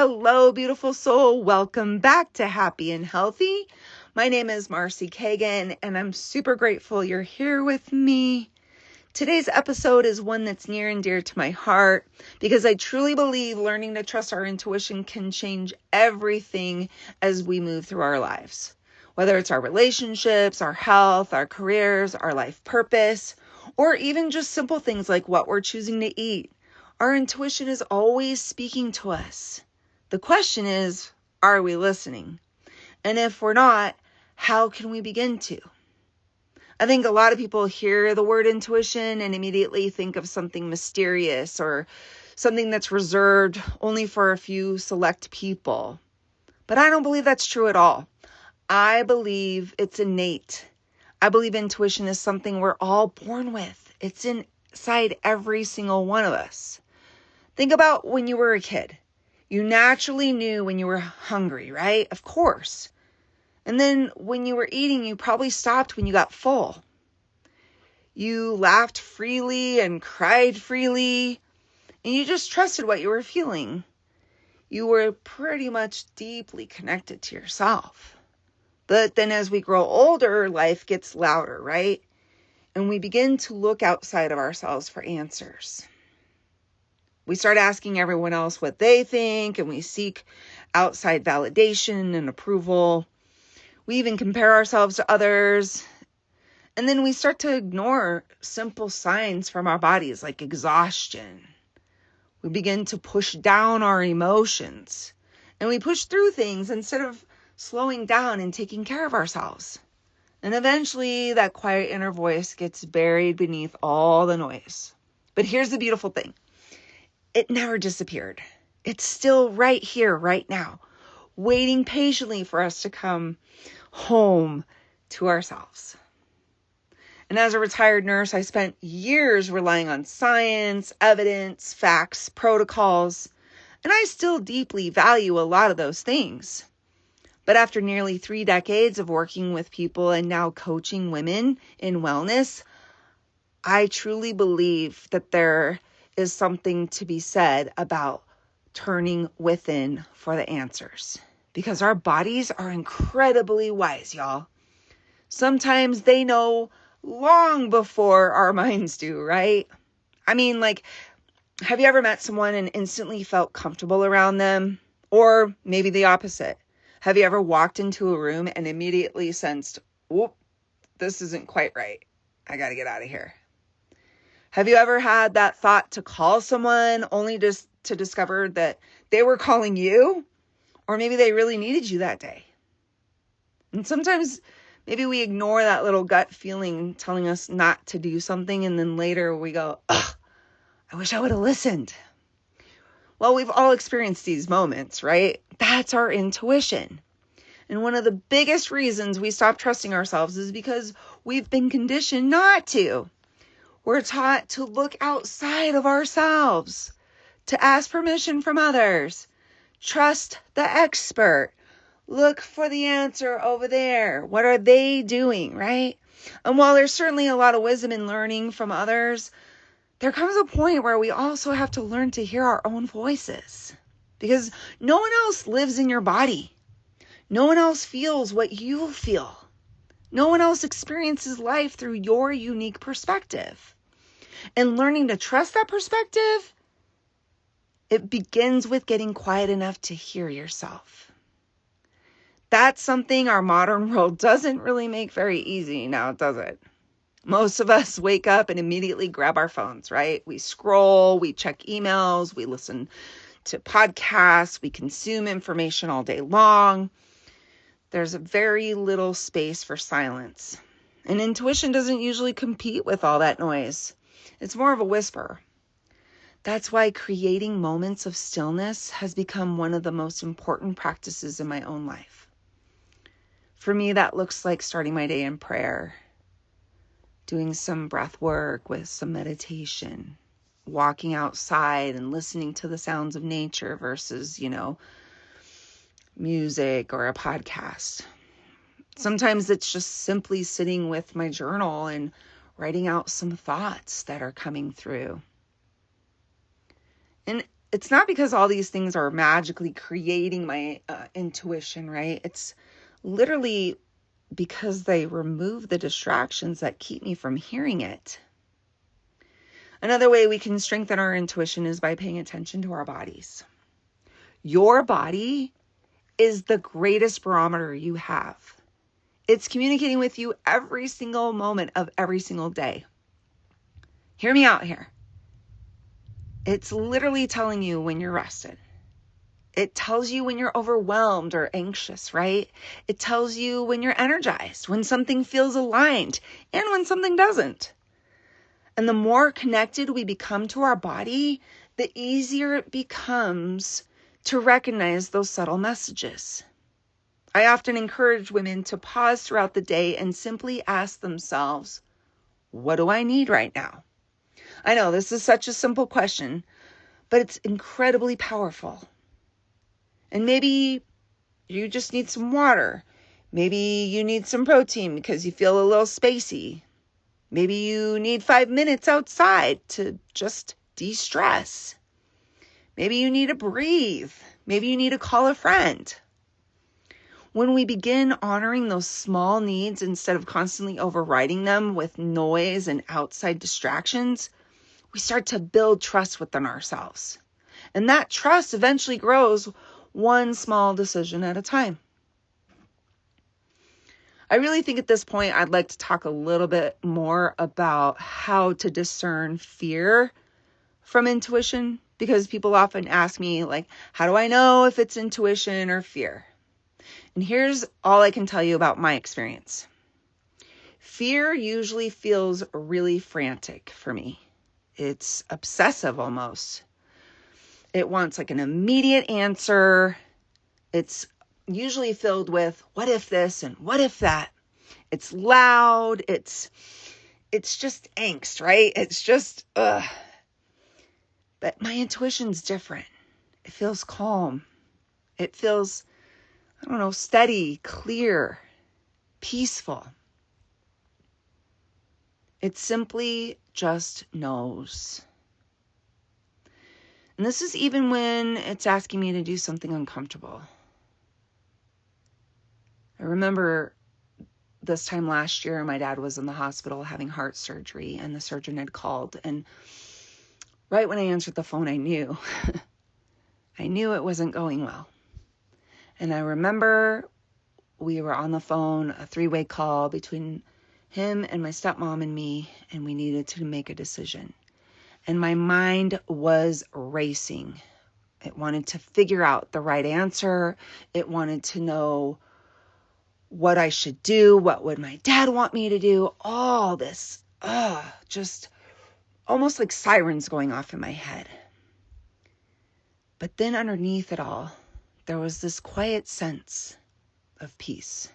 Hello, beautiful soul. Welcome back to Happy and Healthy. My name is Marci Kagan, and I'm super grateful you're here with me. Today's episode is one that's near and dear to my heart because I truly believe learning to trust our intuition can change everything as we move through our lives. Whether it's our relationships, our health, our careers, our life purpose, or even just simple things like what we're choosing to eat. Our intuition is always speaking to us. The question is, are we listening? And if we're not, how can we begin to? I think a lot of people hear the word intuition and immediately think of something mysterious or something that's reserved only for a few select people. But I don't believe that's true at all. I believe it's innate. I believe intuition is something we're all born with. It's inside every single one of us. Think about when you were a kid. You naturally knew when you were hungry, right? Of course. And then when you were eating, you probably stopped when you got full. You laughed freely and cried freely, and you just trusted what you were feeling. You were pretty much deeply connected to yourself. But then as we grow older, life gets louder, right? And we begin to look outside of ourselves for answers. We start asking everyone else what they think, and we seek outside validation and approval. We even compare ourselves to others. And then we start to ignore simple signs from our bodies like exhaustion. We begin to push down our emotions. And we push through things instead of slowing down and taking care of ourselves. And eventually that quiet inner voice gets buried beneath all the noise. But here's the beautiful thing. It never disappeared. It's still right here, right now, waiting patiently for us to come home to ourselves. And as a retired nurse, I spent years relying on science, evidence, facts, protocols, and I still deeply value a lot of those things. But after nearly 3 decades of working with people and now coaching women in wellness, I truly believe that there is something to be said about turning within for the answers. Because our bodies are incredibly wise, y'all. Sometimes they know long before our minds do, right? I mean, have you ever met someone and instantly felt comfortable around them? Or maybe the opposite. Have you ever walked into a room and immediately sensed, whoop, this isn't quite right. I got to get out of here. Have you ever had that thought to call someone only just to discover that they were calling you? Or maybe they really needed you that day. And sometimes maybe we ignore that little gut feeling telling us not to do something. And then later we go, ugh, I wish I would have listened. Well, we've all experienced these moments, right? That's our intuition. And one of the biggest reasons we stop trusting ourselves is because we've been conditioned not to. We're taught to look outside of ourselves, to ask permission from others, trust the expert, look for the answer over there. What are they doing, right? And while there's certainly a lot of wisdom in learning from others, there comes a point where we also have to learn to hear our own voices because no one else lives in your body. No one else feels what you feel. No one else experiences life through your unique perspective. And learning to trust that perspective, it begins with getting quiet enough to hear yourself. That's something our modern world doesn't really make very easy now, does it? Most of us wake up and immediately grab our phones, right? We scroll, we check emails, we listen to podcasts, we consume information all day long. There's very little space for silence. And intuition doesn't usually compete with all that noise. It's more of a whisper. That's why creating moments of stillness has become one of the most important practices in my own life. For me, that looks like starting my day in prayer, doing some breath work with some meditation, walking outside and listening to the sounds of nature versus, music or a podcast. Sometimes it's just simply sitting with my journal and writing out some thoughts that are coming through. And it's not because all these things are magically creating my intuition, right? It's literally because they remove the distractions that keep me from hearing it. Another way we can strengthen our intuition is by paying attention to our bodies. Your body is the greatest barometer you have. It's communicating with you every single moment of every single day. Hear me out here. It's literally telling you when you're rested. It tells you when you're overwhelmed or anxious, right? It tells you when you're energized, when something feels aligned, and when something doesn't. And the more connected we become to our body, the easier it becomes to recognize those subtle messages. I often encourage women to pause throughout the day and simply ask themselves, what do I need right now? I know this is such a simple question, but it's incredibly powerful. And maybe you just need some water. Maybe you need some protein because you feel a little spacey. Maybe you need 5 minutes outside to just de-stress. Maybe you need to breathe. Maybe you need to call a friend. When we begin honoring those small needs instead of constantly overriding them with noise and outside distractions, we start to build trust within ourselves. And that trust eventually grows one small decision at a time. I really think at this point, I'd like to talk a little bit more about how to discern fear from intuition, because people often ask me, like, how do I know if it's intuition or fear? And here's all I can tell you about my experience. Fear usually feels really frantic for me. It's obsessive almost. It wants like an immediate answer. It's usually filled with what if this and what if that. It's loud. It's just angst, right? It's just, ugh. But my intuition's different. It feels calm. It feels, steady, clear, peaceful. It simply just knows. And this is even when it's asking me to do something uncomfortable. I remember this time last year, my dad was in the hospital having heart surgery, and the surgeon had called. And right when I answered the phone, I knew. I knew it wasn't going well. And I remember we were on the phone, a 3-way call between him and my stepmom and me, and we needed to make a decision. And my mind was racing. It wanted to figure out the right answer. It wanted to know what I should do. What would my dad want me to do? All this, just almost like sirens going off in my head. But then underneath it all, there was this quiet sense of peace.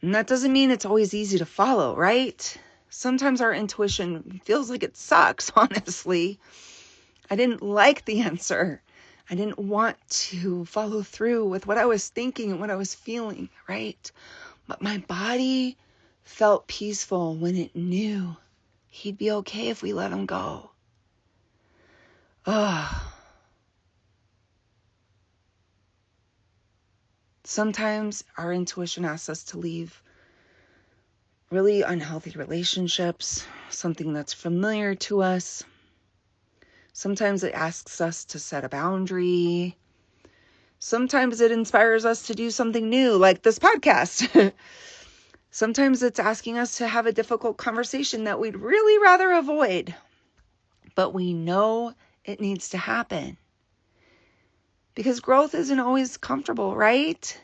And that doesn't mean it's always easy to follow, right? Sometimes our intuition feels like it sucks, honestly. I didn't like the answer. I didn't want to follow through with what I was thinking and what I was feeling, right? But my body felt peaceful when it knew he'd be okay if we let him go. Sometimes our intuition asks us to leave really unhealthy relationships, something that's familiar to us. Sometimes it asks us to set a boundary. Sometimes it inspires us to do something new, like this podcast. Sometimes it's asking us to have a difficult conversation that we'd really rather avoid. But we know it needs to happen. Because growth isn't always comfortable, right?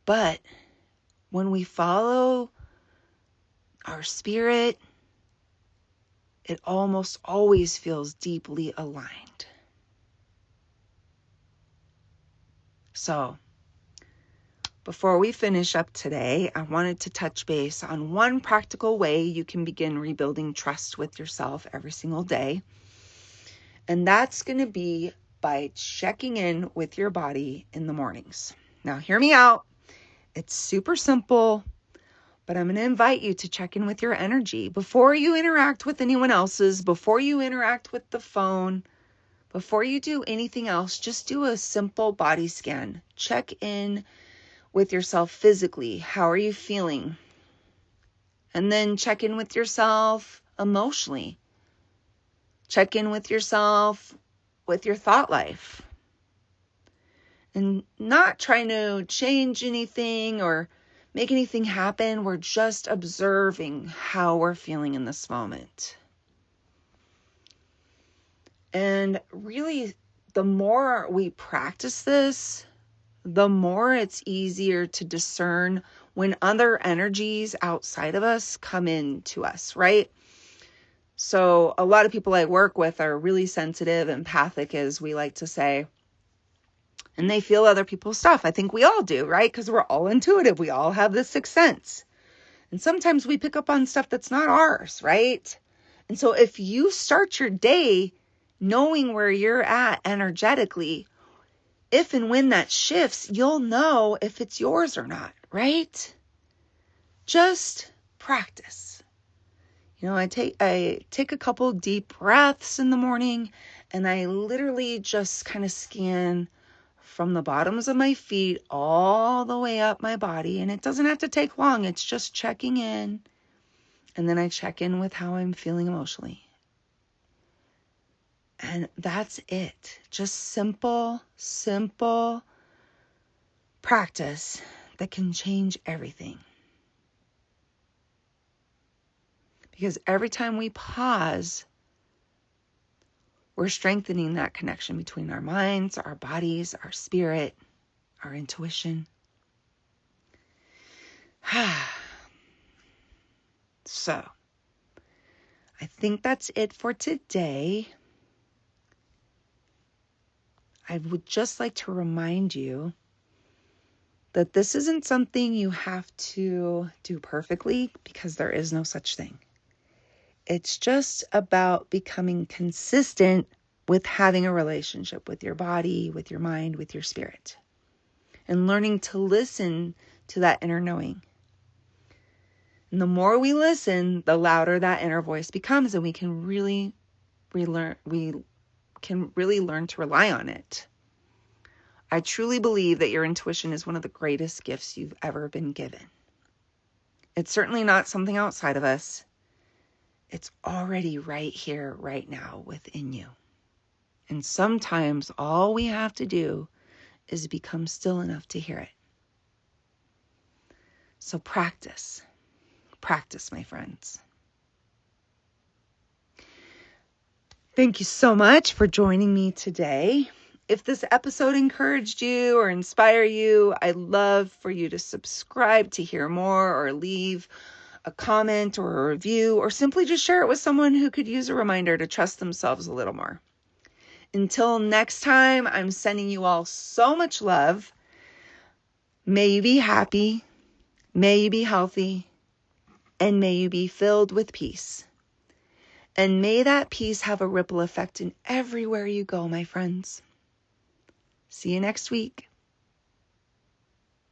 But when we follow our spirit, it almost always feels deeply aligned. So, before we finish up today, I wanted to touch base on one practical way you can begin rebuilding trust with yourself every single day. And that's going to be by checking in with your body in the mornings. Now, hear me out. It's super simple, But I'm going to invite you to check in with your energy before you interact with anyone else's, before you interact with the phone, before you do anything else. Just do a simple body scan. Check in with yourself physically. How are you feeling? And then check in with yourself emotionally. Check in with yourself with your thought life. And not trying to change anything or make anything happen. We're just observing how we're feeling in this moment. And really, the more we practice this, the more it's easier to discern when other energies outside of us come into us, right? So a lot of people I work with are really sensitive, empathic, as we like to say. And they feel other people's stuff. I think we all do, right? Because we're all intuitive. We all have this sixth sense. And sometimes we pick up on stuff that's not ours, right? And so if you start your day knowing where you're at energetically, if and when that shifts, you'll know if it's yours or not, right? Just practice. I take a couple deep breaths in the morning, and I literally just kind of scan from the bottoms of my feet all the way up my body. And it doesn't have to take long. It's just checking in. And then I check in with how I'm feeling emotionally. And that's it. Just simple practice that can change everything. Because every time we pause, we're strengthening that connection between our minds, our bodies, our spirit, our intuition. So, I think that's it for today. I would just like to remind you that this isn't something you have to do perfectly, because there is no such thing. It's just about becoming consistent with having a relationship with your body, with your mind, with your spirit, and learning to listen to that inner knowing. And the more we listen, the louder that inner voice becomes, and we can really learn to rely on it. I truly believe that your intuition is one of the greatest gifts you've ever been given. It's certainly not something outside of us. It's already right here, right now within you. And sometimes all we have to do is become still enough to hear it. So practice, my friends. Thank you so much for joining me today. If this episode encouraged you or inspired you, I'd love for you to subscribe to hear more, or leave a comment or a review, or simply just share it with someone who could use a reminder to trust themselves a little more. Until next time, I'm sending you all so much love. May you be happy, may you be healthy, and may you be filled with peace. And may that peace have a ripple effect in everywhere you go, my friends. See you next week.